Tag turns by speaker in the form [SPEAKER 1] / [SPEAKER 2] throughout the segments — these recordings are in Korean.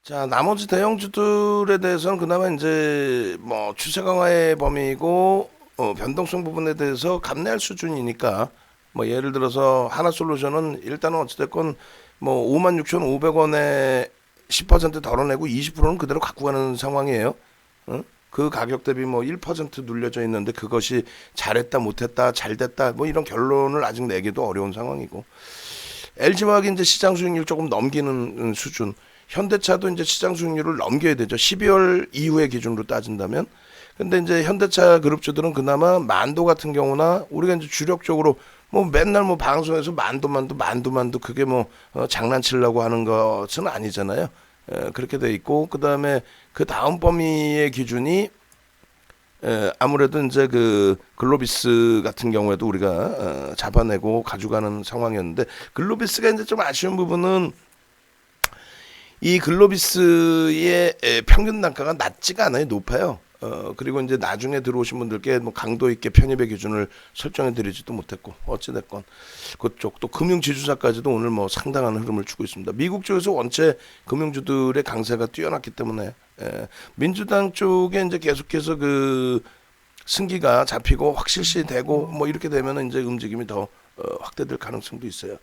[SPEAKER 1] 자, 나머지 대형주들에 대해서는 그나마 이제 뭐 추세 강화의 범위이고 변동성 부분에 대해서 감내할 수준이니까 뭐 예를 들어서 하나솔루션은 일단은 어찌됐건 뭐 56,500원에 10% 덜어내고 20%는 그대로 갖고 가는 상황이에요. 응? 그 가격 대비 뭐 1% 눌려져 있는데 그것이 잘했다 못했다 잘됐다 뭐 이런 결론을 아직 내기도 어려운 상황이고, LG화학이 이제 시장 수익률 조금 넘기는 수준, 현대차도 이제 시장 수익률을 넘겨야 되죠. 12월 이후의 기준으로 따진다면. 근데 이제 현대차 그룹주들은 그나마 만도 같은 경우나 우리가 이제 주력적으로 뭐 맨날 뭐 방송에서 만도 그게 뭐 장난치려고 하는 것은 아니잖아요. 그렇게 돼 있고, 그 다음에 그 다음 범위의 기준이 아무래도 이제 그 글로비스 같은 경우에도 우리가 잡아내고 가져가는 상황이었는데, 글로비스가 이제 좀 아쉬운 부분은 이 글로비스의 평균 단가가 낮지가 않아요. 높아요. 그리고 이제 나중에 들어오신 분들께 뭐 강도 있게 편입의 기준을 설정해 드리지도 못했고, 어찌됐건 그쪽 또 금융지주사까지도 오늘 뭐 상당한 흐름을 주고 있습니다. 미국 쪽에서 원체 금융주들의 강세가 뛰어났기 때문에 민주당 쪽에 이제 계속해서 그 승기가 잡히고 확실시 되고 뭐 이렇게 되면은 이제 움직임이 더 확대될 가능성도 있어요.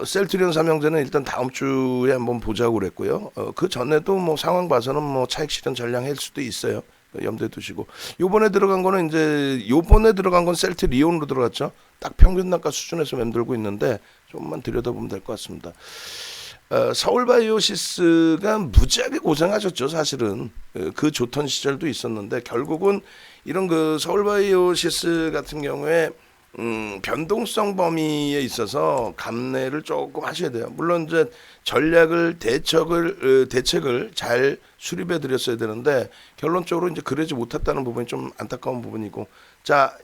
[SPEAKER 1] 셀트리온 삼형제는 일단 다음 주에 한번 보자고 그랬고요. 그 전에도 뭐 상황 봐서는 뭐 차익 실현 전량할 수도 있어요. 염두에 두시고, 요번에 들어간 거는 이제 요번에 들어간 건 셀트리온으로 들어갔죠. 딱 평균 단가 수준에서 맴돌고 있는데 좀만 들여다보면 될 것 같습니다. 서울바이오시스가 무지하게 고생하셨죠. 사실은 그 좋던 시절도 있었는데 결국은 이런 그 서울바이오시스 같은 경우에 변동성 범위에 있어서 감내를 조금 하셔야 돼요. 물론 이제 전략을 대책을 잘 수립해 드렸어야 되는데 결론적으로 이제 그러지 못했다는 부분이 좀 안타까운 부분이고, 자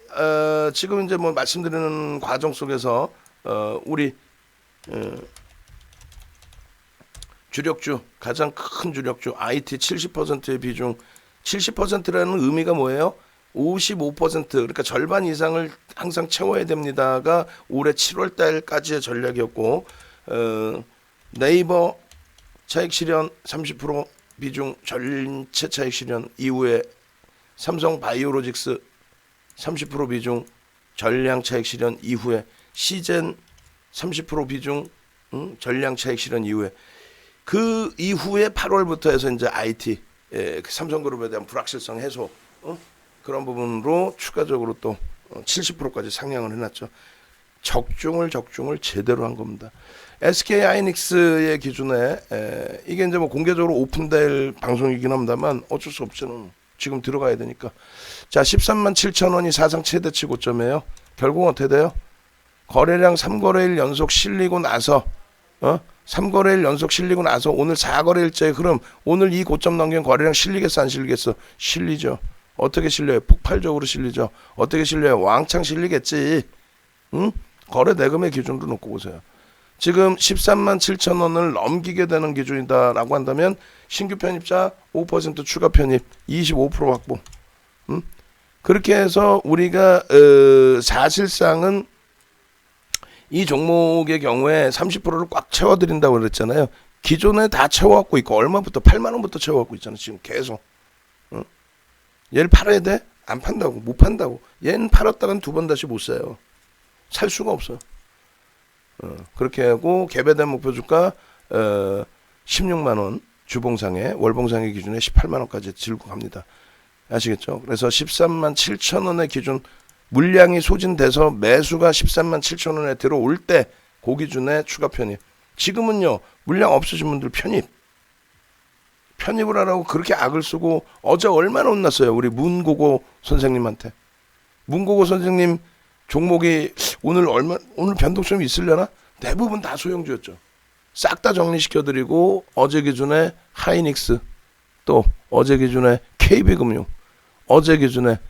[SPEAKER 1] 지금 이제 뭐 말씀드리는 과정 속에서 우리 주력주, 가장 큰 주력주 IT 70%의 비중, 70%라는 의미가 뭐예요? 55%, 그러니까 절반 이상을 항상 채워야 됩니다가 올해 7월 달까지의 전략이었고, 네이버 차익 실현 30% 비중 전체 차익 실현 이후에 삼성 바이오로직스 30% 비중 전량 차익 실현 이후에 시젠 30% 비중 전량 차익 실현 이후에, 그 이후에 8월부터 해서 이제 IT 삼성그룹에 대한 불확실성 해소 그런 부분으로 추가적으로 또 70%까지 상향을 해놨죠. 적중을 제대로 한 겁니다. SK 하이닉스의 기준에 이게 이제 뭐 공개적으로 오픈될 방송이긴 합니다만 어쩔 수 없죠. 지금 들어가야 되니까. 자, 13만 7천 원이 사상 최대치 고점이에요. 결국 어떻게 돼요? 거래량 3거래일 연속 실리고 나서 3거래일 연속 실리고 나서 오늘 4거래일째 흐름, 오늘 이 고점 넘긴 거래량 실리겠어 안 실리겠어? 실리죠. 어떻게 실려요? 폭발적으로 실리죠. 어떻게 실려요? 왕창 실리겠지. 응? 거래 대금의 기준으로 놓고 보세요. 지금 13만 7천 원을 넘기게 되는 기준이다라고 한다면 신규 편입자 5% 추가 편입 25% 확보. 응? 그렇게 해서 우리가 사실상은 이 종목의 경우에 30%를 꽉 채워드린다고 그랬잖아요. 기존에 다 채워갖고 있고, 얼마부터 8만 원부터 채워갖고 있잖아요. 지금 계속. 응? 얘를 팔아야 돼? 안 판다고. 못 판다고. 얘는 팔았다간 두 번 다시 못 사요. 살 수가 없어. 그렇게 하고 개별된 목표 주가 16만 원, 주봉상에 월봉상의 기준에 18만 원까지 들고 갑니다. 아시겠죠? 그래서 13만 7천 원의 기준, 물량이 소진돼서 매수가 13만 7천 원에 들어올 때 그 기준에 추가 편입. 지금은요, 물량 없으신 분들 편입을 하라고 그렇게 악을 쓰고, 어제 얼마나 혼났어요, 우리 문고고 선생님한테. 문고고 선생님 종목이 오늘 변동성이 있으려나? 대부분 다 소형주였죠. 싹 다 정리시켜드리고, 어제 기준에 하이닉스, 또 어제 기준에 KB금융, 어제 기준에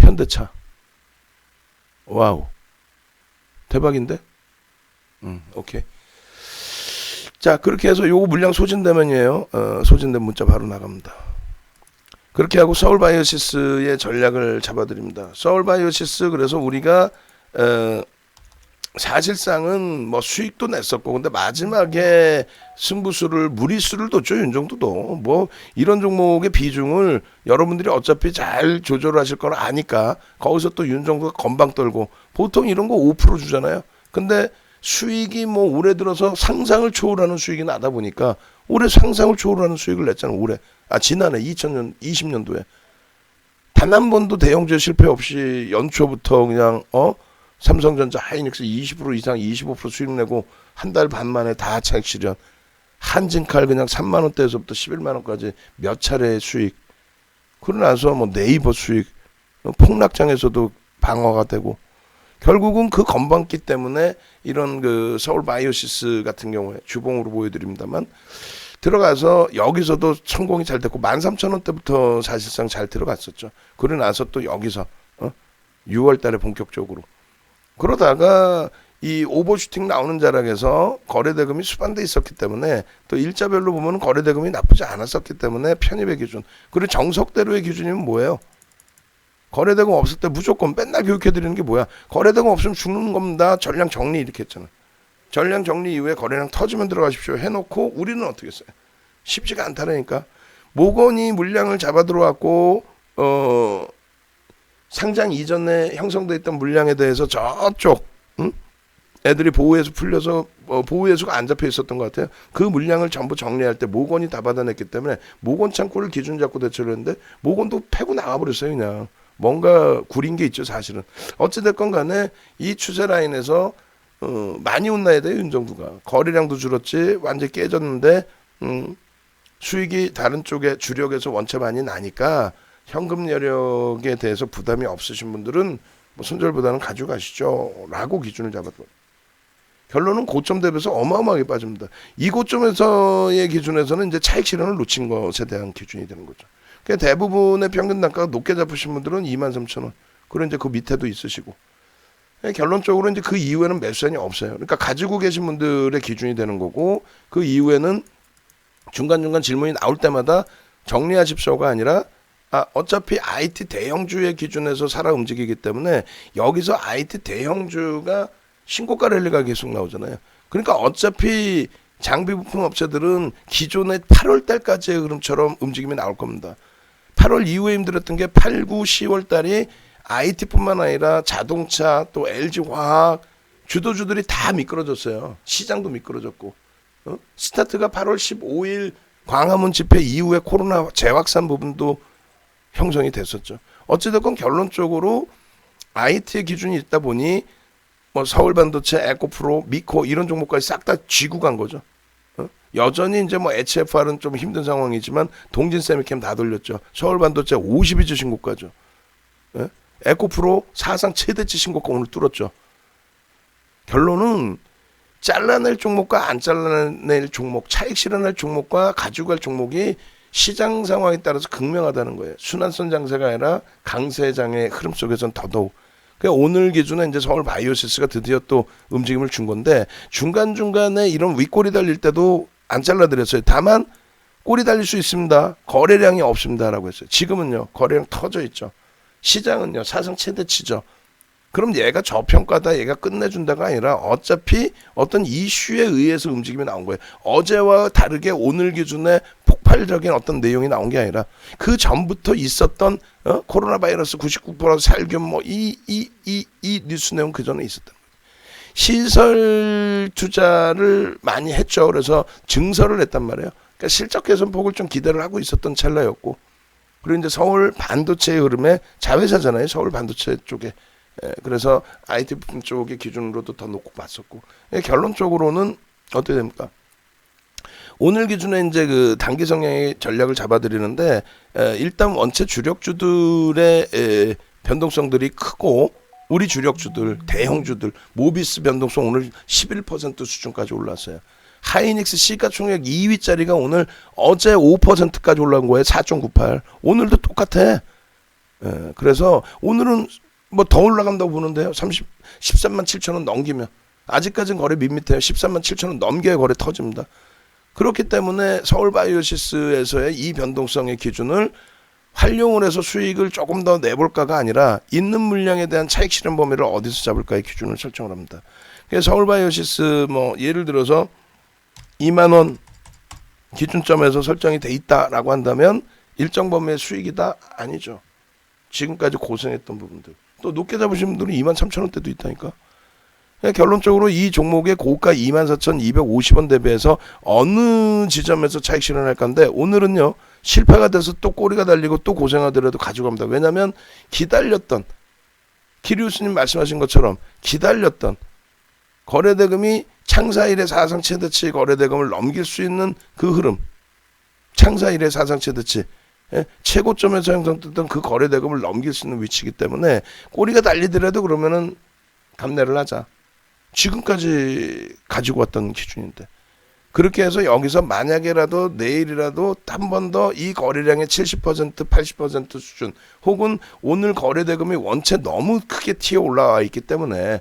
[SPEAKER 1] 현대차. 와우, 대박인데? 오케이. 자, 그렇게 해서 요거 물량 소진되면이에요. 소진된 문자 바로 나갑니다. 그렇게 하고 서울바이오시스의 전략을 잡아드립니다. 서울바이오시스, 그래서 우리가 사실상은 뭐 수익도 냈었고, 근데 마지막에 승부수를 무리수를 뒀죠. 윤정도도 뭐 이런 종목의 비중을 여러분들이 어차피 잘 조절하실 걸 아니까 거기서 또 윤정도가 건방 떨고, 보통 이런 거 5% 주잖아요. 근데 수익이 뭐 올해 들어서 상상을 초월하는 수익이 나다 보니까 올해 상상을 초월하는 수익을 냈잖아요. 올해 지난해 2020년도에 단 한 번도 대형주에 실패 없이 연초부터 그냥 삼성전자, 하이닉스 20% 이상 25% 수익 내고 한 달 반 만에 다 차익 실현. 한진칼 그냥 3만 원대에서부터 11만 원까지 몇 차례의 수익. 그러고 나서 뭐 네이버 수익, 폭락장에서도 방어가 되고, 결국은 그 건방기 때문에 이런 그 서울 바이오시스 같은 경우에 주봉으로 보여드립니다만 들어가서 여기서도 성공이 잘 됐고 13,000원대부터 사실상 잘 들어갔었죠. 그러고 나서 또 여기서 6월 달에 본격적으로 그러다가 이 오버슈팅 나오는 자락에서 거래대금이 수반돼 있었기 때문에 또 일자별로 보면 거래대금이 나쁘지 않았었기 때문에 편입의 기준, 그리고 정석대로의 기준이면 뭐예요? 거래대금 없을 때 무조건 맨날 교육해드리는 게 뭐야? 거래대금 없으면 죽는 겁니다. 전량 정리 이렇게 했잖아. 전량 정리 이후에 거래량 터지면 들어가십시오 해놓고 우리는 어떻게 했어요? 쉽지가 않다라니까. 모건이 물량을 잡아 들어왔고 상장 이전에 형성돼 있던 물량에 대해서 저쪽 애들이 보호해서 풀려서 보호해수가 안 잡혀 있었던 것 같아요. 그 물량을 전부 정리할 때 모건이 다 받아냈기 때문에 모건 창고를 기준 잡고 대처를 했는데 모건도 패고 나가버렸어요. 그냥 뭔가 구린 게 있죠. 사실은 어찌됐건 간에 이 추세 라인에서 많이 혼나야 돼요. 윤정도가 거래량도 줄었지 완전히 깨졌는데 수익이 다른 쪽에 주력에서 원체 많이 나니까 현금 여력에 대해서 부담이 없으신 분들은 뭐 손절보다는 가져가시죠 라고 기준을 잡았고, 결론은 고점 대비해서 어마어마하게 빠집니다. 이 고점에서의 기준에서는 이제 차익 실현을 놓친 것에 대한 기준이 되는 거죠. 그러니까 대부분의 평균 단가가 높게 잡으신 분들은 23,000원, 그리고 이제 그 밑에도 있으시고, 결론적으로 이제 그 이후에는 매수한이 없어요. 그러니까 가지고 계신 분들의 기준이 되는 거고, 그 이후에는 중간중간 질문이 나올 때마다 정리하십시오가 아니라 어차피 IT 대형주의 기준에서 살아 움직이기 때문에 여기서 IT 대형주가 신고가 랠리가 계속 나오잖아요. 그러니까 어차피 장비 부품 업체들은 기존의 8월 달까지의 흐름처럼 움직임이 나올 겁니다. 8월 이후에 힘들었던 게 8, 9, 10월 달이 IT뿐만 아니라 자동차 또 LG화학 주도주들이 다 미끄러졌어요. 시장도 미끄러졌고 스타트가 8월 15일 광화문 집회 이후에 코로나 재확산 부분도 형성이 됐었죠. 어찌됐건 결론적으로 IT의 기준이 있다 보니 뭐 서울반도체, 에코프로, 미코 이런 종목까지 싹 다 쥐고 간 거죠. 여전히 이제 뭐 HFR은 좀 힘든 상황이지만 동진세미캠 다 돌렸죠. 서울반도체 52주 신고가죠. 에코프로 사상 최대치 신고가 오늘 뚫었죠. 결론은 잘라낼 종목과 안 잘라낼 종목, 차익 실현할 종목과 가지고 갈 종목이 시장 상황에 따라서 극명하다는 거예요. 순환선 장세가 아니라 강세장의 흐름 속에서는 더더욱. 그러니까 오늘 기준에 이제 서울 바이오시스가 드디어 또 움직임을 준 건데 중간중간에 이런 윗꼬리 달릴 때도 안 잘라드렸어요. 다만 꼬리 달릴 수 있습니다. 거래량이 없습니다라고 했어요. 지금은요. 거래량 터져 있죠. 시장은요. 사상 최대치죠. 그럼 얘가 저평가다, 얘가 끝내준다가 아니라 어차피 어떤 이슈에 의해서 움직임이 나온 거예요. 어제와 다르게 오늘 기준에 폭발적인 어떤 내용이 나온 게 아니라 그 전부터 있었던 코로나 바이러스 99% 살균 뭐 이 뉴스 내용 그 전에 있었던 거예요. 시설 투자를 많이 했죠. 그래서 증설을 했단 말이에요. 그러니까 실적 개선 폭을 좀 기대를 하고 있었던 찰나였고, 그리고 이제 서울 반도체의 흐름에 자회사잖아요. 서울 반도체 쪽에. 그래서 IT 부품 쪽의 기준으로도 더 놓고 봤었고, 결론적으로는 어떻게 됩니까? 오늘 기준에 이제 그 단기 성향의 전략을 잡아드리는데 일단 원체 주력주들의 변동성들이 크고 우리 주력주들, 대형주들, 모비스 변동성 오늘 11% 수준까지 올랐어요. 하이닉스 시가총액 2위짜리가 오늘 어제 5%까지 올라온 거예요. 4.98. 오늘도 똑같아. 그래서 오늘은 뭐 더 올라간다고 보는데요. 13만 7천 원 넘기면 아직까지는 거래 밋밋해요. 13만 7천 원 넘겨야 거래 터집니다. 그렇기 때문에 서울 바이오시스에서의 이 변동성의 기준을 활용을 해서 수익을 조금 더 내볼까가 아니라 있는 물량에 대한 차익 실현 범위를 어디서 잡을까의 기준을 설정을 합니다. 그래서 서울바이오시스 뭐 예를 들어서 2만 원 기준점에서 설정이 돼 있다라고 한다면 일정 범위의 수익이다? 아니죠. 지금까지 고생했던 부분들. 또 높게 잡으신 분들은 23,000원대도 있다니까. 결론적으로 이 종목의 고가 24,250원 대비해서 어느 지점에서 차익 실현할 건데 오늘은요 실패가 돼서 또 꼬리가 달리고 또 고생하더라도 가져갑니다. 왜냐하면 기다렸던 키리우스님 말씀하신 것처럼 기다렸던 거래대금이 창사 이래 사상 최대치 거래대금을 넘길 수 있는 그 흐름, 창사 이래 사상 최대치 최고점에서 형성됐던 그 거래대금을 넘길 수 있는 위치이기 때문에 꼬리가 달리더라도 그러면은 감내를 하자. 지금까지 가지고 왔던 기준인데 그렇게 해서 여기서 만약에라도 내일이라도 한 번 더 이 거래량의 70% 80% 수준 혹은 오늘 거래대금이 원체 너무 크게 튀어 올라와 있기 때문에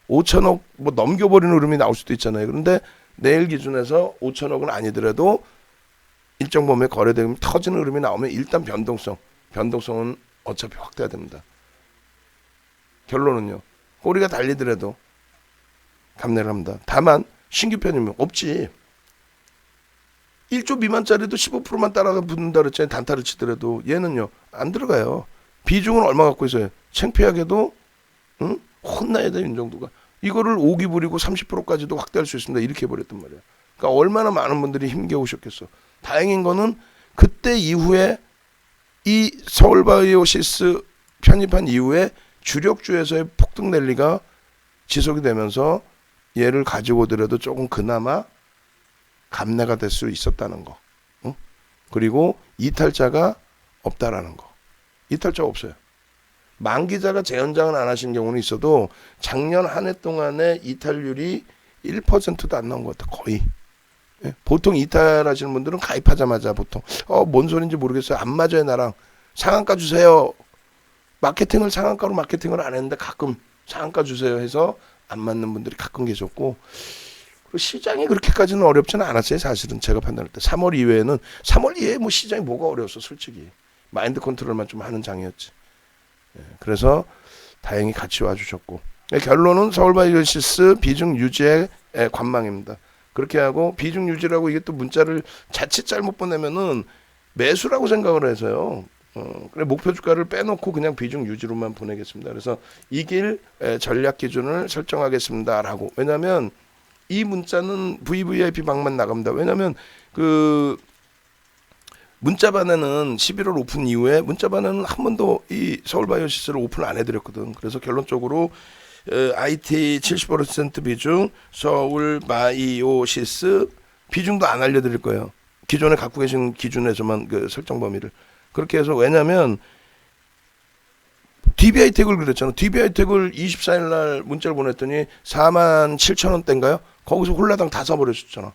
[SPEAKER 1] 5천억 뭐 넘겨버리는 흐름이 나올 수도 있잖아요. 그런데 내일 기준에서 5천억은 아니더라도 일정 범위의 거래대금이 터지는 흐름이 나오면 일단 변동성은 어차피 확대해야 됩니다. 결론은요. 꼬리가 달리더라도 감내를 합니다. 다만 신규 편입은 없지. 1조 미만짜리도 15%만 따라가 붙는다 그랬잖아요. 단타를 치더라도 얘는요. 안 들어가요. 비중은 얼마 갖고 있어요. 창피하게도 혼나야 돼 윤정도가. 이거를 5기 부리고 30%까지도 확대할 수 있습니다. 이렇게 해버렸단 말이야. 그러니까 얼마나 많은 분들이 힘겨우셨겠어. 다행인 거는 그때 이후에 이 서울바이오시스 편입한 이후에 주력주에서의 폭등 랠리가 지속이 되면서 얘를 가지고 오더라도 조금 그나마 감내가 될 수 있었다는 거. 응? 그리고 이탈자가 없다라는 거. 이탈자가 없어요. 만기자가 재연장을 안 하신 경우는 있어도 작년 한 해 동안의 이탈률이 1%도 안 나온 것 같아. 거의. 예? 보통 이탈하시는 분들은 가입하자마자 보통 뭔 소린지 모르겠어요. 안 맞아요 나랑. 상한가 주세요. 상한가로 마케팅을 안 했는데 가끔 상한가 주세요 해서 안 맞는 분들이 가끔 계셨고 시장이 그렇게까지는 어렵지는 않았어요. 사실은 제가 판단할 때 3월 이외에는 3월 이외에 뭐 시장이 뭐가 어려웠어 솔직히. 마인드 컨트롤만 좀 하는 장이었지. 그래서 다행히 같이 와주셨고 결론은 서울바이오시스 비중 유지의 관망입니다. 그렇게 하고 비중 유지라고 이게 또 문자를 자칫 잘못 보내면은 매수라고 생각을 해서요. 그래 목표 주가를 빼놓고 그냥 비중 유지로만 보내겠습니다. 그래서 이 길 전략 기준을 설정하겠습니다라고. 왜냐하면 이 문자는 VVIP 방만 나갑니다. 왜냐하면 그 문자반에는 11월 오픈 이후에 문자반에는 한 번도 이 서울바이오시스를 오픈을 안 해드렸거든. 그래서 결론적으로 IT 70% 비중 서울바이오시스 비중도 안 알려드릴 거예요. 기존에 갖고 계신 기준에서만 그 설정 범위를. 그렇게 해서 왜냐면 DBI 택을 그랬잖아. DBI 택을 24일 날 문자를 보냈더니 47,000원대인가요? 거기서 홀라당 다 사버렸었잖아.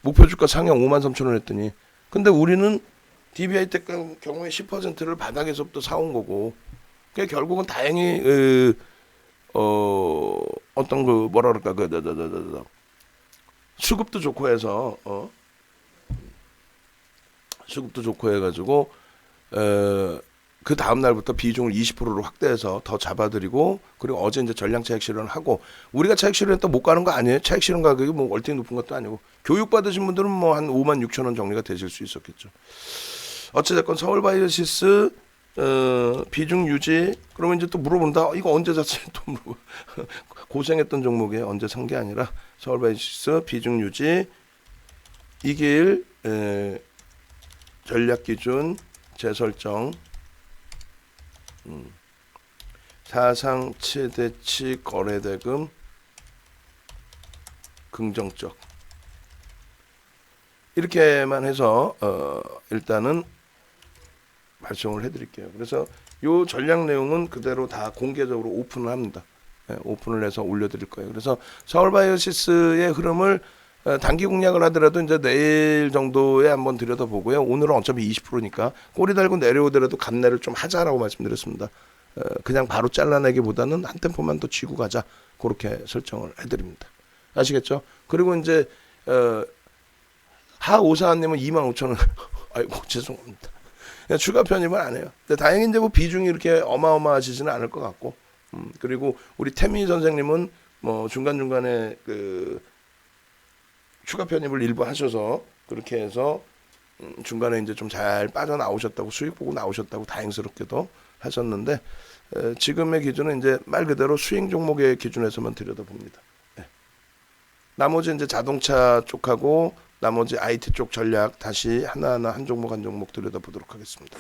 [SPEAKER 1] 목표 주가 상향 53,000원 했더니. 근데 우리는 DBI 택 경우에 10%를 바닥에서부터 사온 거고. 그러니까 결국은 다행히 어떤 그 뭐라 그럴까 수급도 좋고 해서 수급도 좋고 해가지고 그 다음 날부터 비중을 20%로 확대해서 더 잡아드리고 그리고 어제 이제 전량 차익 실현을 하고 우리가 차익 실현했다 못 가는 거 아니에요? 차익 실현 가격이 뭐 월등히 높은 것도 아니고 교육 받으신 분들은 뭐 한 56,000원 정리가 되실 수 있었겠죠. 어찌됐건 서울바이오시스 비중 유지 그러면 이제 또 물어본다. 이거 언제 샀어요? 또 물어보. 고생했던 종목에 언제 산 게 아니라 서울바이오시스 비중 유지 이길 전략 기준 재설정 사상 최대치 거래대금 긍정적 이렇게만 해서 일단은 발송을 해드릴게요. 그래서 요 전략 내용은 그대로 다 공개적으로 오픈을 합니다. 오픈을 해서 올려드릴 거예요. 그래서 서울바이오시스의 흐름을 단기 공략을 하더라도 이제 내일 정도에 한번 들여다보고요. 오늘은 어차피 20%니까 꼬리 달고 내려오더라도 감내를 좀 하자라고 말씀드렸습니다. 그냥 바로 잘라내기보다는 한 템포만 더 쥐고 가자. 그렇게 설정을 해드립니다. 아시겠죠? 그리고 이제 하오사님은 25,000원 아이고 죄송합니다. 그냥 추가 편입은 안 해요. 근데 다행히 이제 뭐 비중이 이렇게 어마어마하시지는 않을 것 같고, 그리고 우리 태미 선생님은 뭐 중간 중간에 그 추가 편입을 일부 하셔서 그렇게 해서 중간에 이제 좀 잘 빠져 나오셨다고 수익 보고 나오셨다고 다행스럽게도 하셨는데 지금의 기준은 이제 말 그대로 수익 종목의 기준에서만 들여다봅니다. 네. 나머지 이제 자동차 쪽하고 나머지 IT 쪽 전략 다시 하나하나 한 종목 한 종목 들여다보도록 하겠습니다.